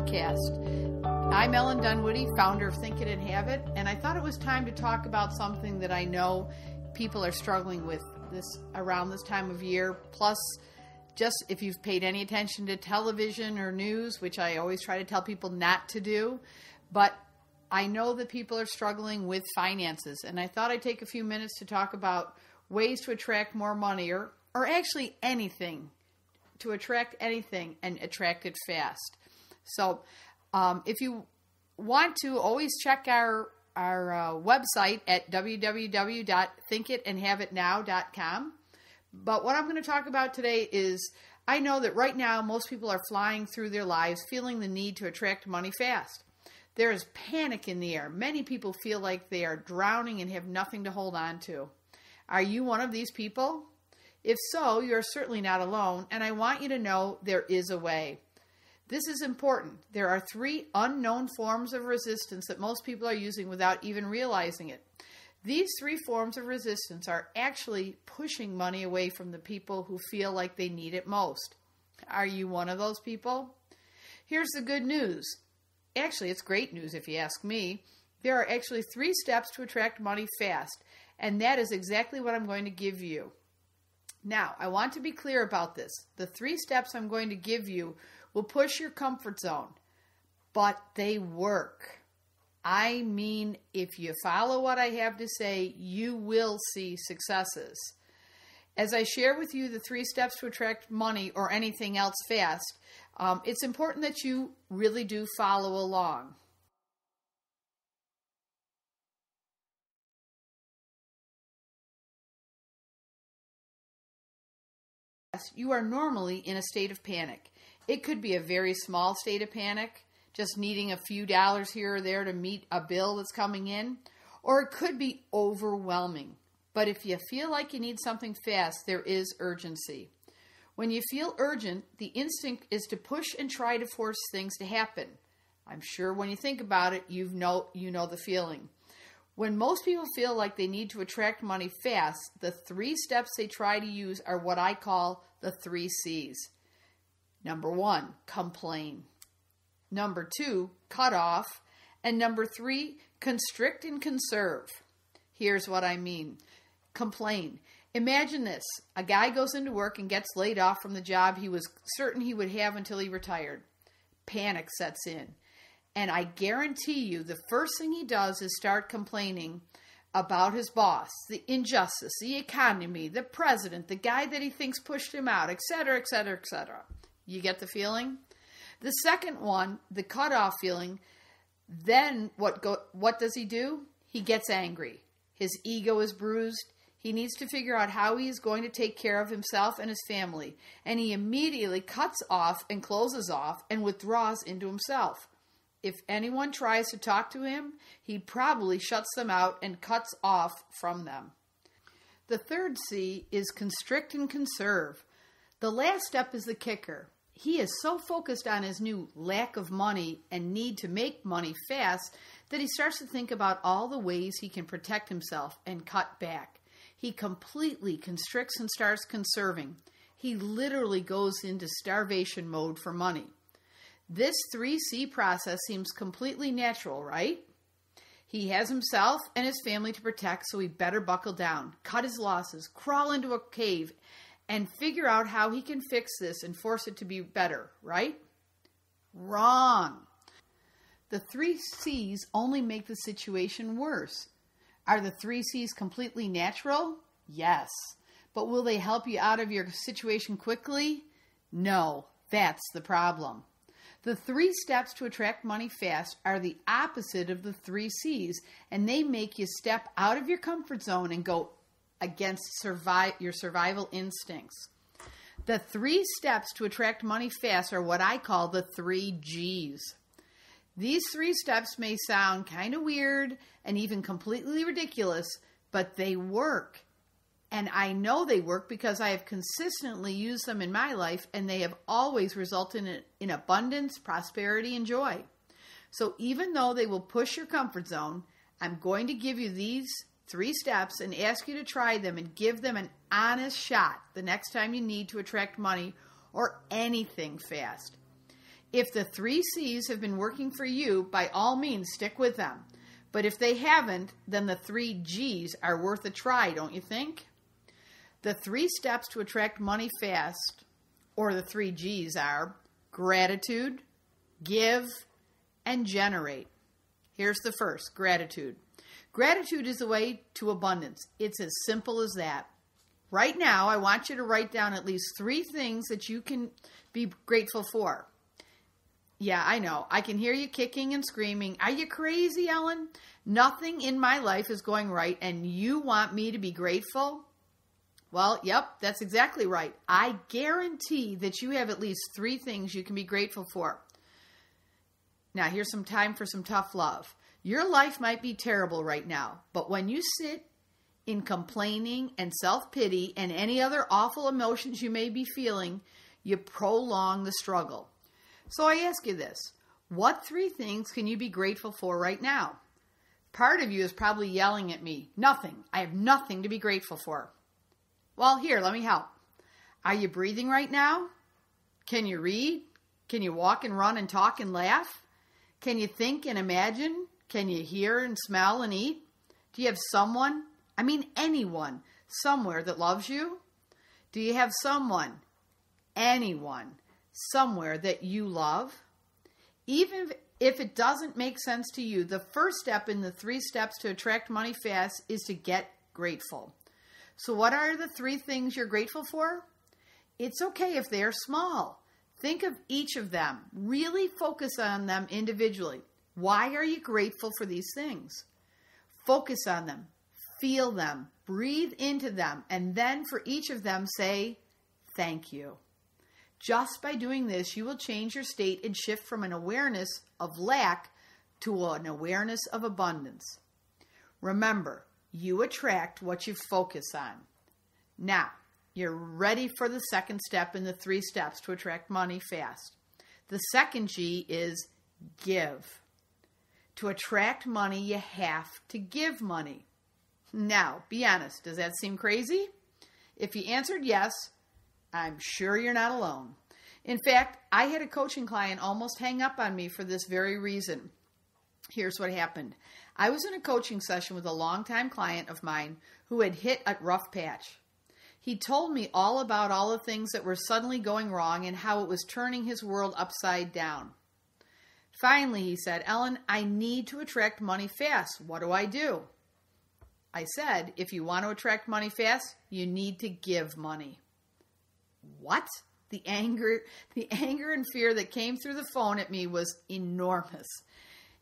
podcast. I'm Ellen Dunwoodie, founder of Think It and Have It, and I thought it was time to talk about something that I know people are struggling with around this time of year. Plus, just if you've paid any attention to television or news, which I always try to tell people not to do, but I know that people are struggling with finances, and I thought I'd take a few minutes to talk about ways to attract more money, or actually anything, to attract anything and attract it fast. So if you want to, always check our website at www.thinkitandhaveitnow.com. But what I'm going to talk about today is, I know that right now most people are flying through their lives feeling the need to attract money fast. There is panic in the air. Many people feel like they are drowning and have nothing to hold on to. Are you one of these people? If so, you're certainly not alone, and I want you to know there is a way. This is important. There are 3 unknown forms of resistance that most people are using without even realizing it. These 3 forms of resistance are actually pushing money away from the people who feel like they need it most. Are you one of those people? Here's the good news. Actually, it's great news if you ask me. There are actually 3 steps to attract money fast, and that is exactly what I'm going to give you. Now, I want to be clear about this. The 3 steps I'm going to give you will push your comfort zone, but they work. I mean, if you follow what I have to say, you will see successes. As I share with you the 3 steps to attract money or anything else fast, it's important that you really do follow along. You are normally in a state of panic. It could be a very small state of panic, just needing a few dollars here or there to meet a bill that's coming in, or it could be overwhelming. But if you feel like you need something fast, there is urgency. When you feel urgent, the instinct is to push and try to force things to happen. I'm sure when you think about it, you know the feeling. When most people feel like they need to attract money fast, the 3 steps they try to use are what I call the 3 C's. Number 1, complain. Number 2, cut off. And number 3, constrict and conserve. Here's what I mean. Complain. Imagine this. A guy goes into work and gets laid off from the job he was certain he would have until he retired. Panic sets in. And I guarantee you the first thing he does is start complaining about his boss, the injustice, the economy, the president, the guy that he thinks pushed him out, etc., etc., etc. You get the feeling? The second one, the cutoff feeling, then what does he do? He gets angry. His ego is bruised. He needs to figure out how he is going to take care of himself and his family. And he immediately cuts off and closes off and withdraws into himself. If anyone tries to talk to him, he probably shuts them out and cuts off from them. The third C is constrict and conserve. The last step is the kicker. He is so focused on his new lack of money and need to make money fast that he starts to think about all the ways he can protect himself and cut back. He completely constricts and starts conserving. He literally goes into starvation mode for money. This 3C process seems completely natural, right? He has himself and his family to protect, so he better buckle down, cut his losses, crawl into a cave, and figure out how he can fix this and force it to be better, right? Wrong. The 3 C's only make the situation worse. Are the 3 C's completely natural? Yes. But will they help you out of your situation quickly? No. That's the problem. The 3 steps to attract money fast are the opposite of the 3 C's, and they make you step out of your comfort zone and go against your survival instincts. The 3 steps to attract money fast are what I call the 3 G's. These 3 steps may sound kind of weird and even completely ridiculous, but they work. And I know they work because I have consistently used them in my life, and they have always resulted in abundance, prosperity, and joy. So even though they will push your comfort zone, I'm going to give you these 3 steps and ask you to try them and give them an honest shot the next time you need to attract money or anything fast. If the 3 C's have been working for you, by all means, stick with them. But if they haven't, then the 3 G's are worth a try, don't you think? The 3 steps to attract money fast, or the 3 G's, are gratitude, give, and generate. Here's the first, gratitude. Gratitude is the way to abundance. It's as simple as that. Right now, I want you to write down at least 3 things that you can be grateful for. Yeah, I know. I can hear you kicking and screaming. Are you crazy, Ellen? Nothing in my life is going right, and you want me to be grateful? Well, yep, that's exactly right. I guarantee that you have at least 3 things you can be grateful for. Now, here's some time for some tough love. Your life might be terrible right now, but when you sit in complaining and self-pity and any other awful emotions you may be feeling, you prolong the struggle. So I ask you this, what 3 things can you be grateful for right now? Part of you is probably yelling at me, nothing. I have nothing to be grateful for. Well, here, let me help. Are you breathing right now? Can you read? Can you walk and run and talk and laugh? Can you think and imagine? Can you hear and smell and eat? Do you have someone, anyone, somewhere that loves you? Do you have someone, anyone, somewhere that you love? Even if it doesn't make sense to you, the first step in the 3 steps to attract money fast is to get grateful. So what are the 3 things you're grateful for? It's okay if they're small. Think of each of them. Really focus on them individually. Why are you grateful for these things? Focus on them. Feel them. Breathe into them. And then for each of them, say, thank you. Just by doing this, you will change your state and shift from an awareness of lack to an awareness of abundance. Remember, you attract what you focus on. Now, you're ready for the second step in the 3 steps to attract money fast. The second G is give. To attract money, you have to give money. Now, be honest, does that seem crazy? If you answered yes, I'm sure you're not alone. In fact, I had a coaching client almost hang up on me for this very reason. Here's what happened. I was in a coaching session with a longtime client of mine who had hit a rough patch. He told me all about all the things that were suddenly going wrong and how it was turning his world upside down. Finally, he said, Ellen, I need to attract money fast. What do I do? I said, if you want to attract money fast, you need to give money. What? The anger and fear that came through the phone at me was enormous.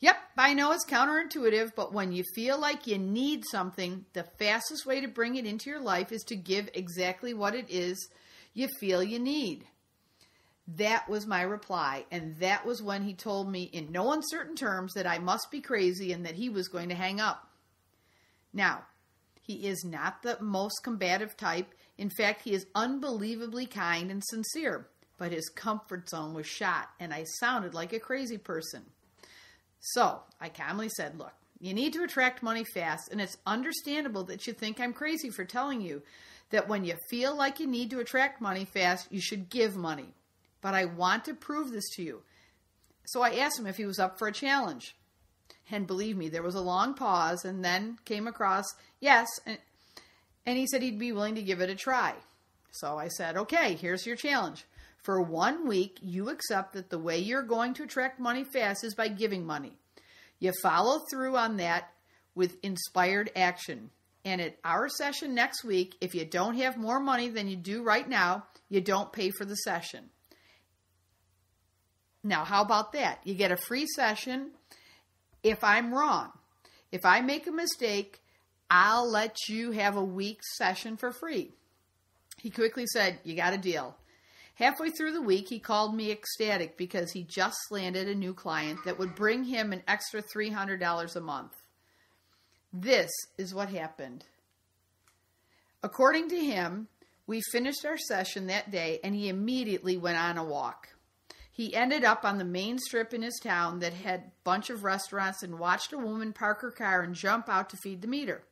Yep, I know it's counterintuitive, but when you feel like you need something, the fastest way to bring it into your life is to give exactly what it is you feel you need. That was my reply, and that was when he told me in no uncertain terms that I must be crazy and that he was going to hang up. Now, he is not the most combative type. In fact, he is unbelievably kind and sincere, but his comfort zone was shot, and I sounded like a crazy person. So I calmly said, look, you need to attract money fast, and it's understandable that you think I'm crazy for telling you that when you feel like you need to attract money fast, you should give money. But I want to prove this to you. So I asked him if he was up for a challenge. And believe me, there was a long pause and then came across, yes, and he said he'd be willing to give it a try. So I said, okay, here's your challenge. For 1 week, you accept that the way you're going to attract money fast is by giving money. You follow through on that with inspired action. And at our session next week, if you don't have more money than you do right now, you don't pay for the session. Now, how about that? You get a free session if I'm wrong. If I make a mistake, I'll let you have a week's session for free. He quickly said, you got a deal. Halfway through the week, he called me ecstatic because he just landed a new client that would bring him an extra $300 a month. This is what happened. According to him, we finished our session that day and he immediately went on a walk. He ended up on the main strip in his town that had a bunch of restaurants and watched a woman park her car and jump out to feed the meter.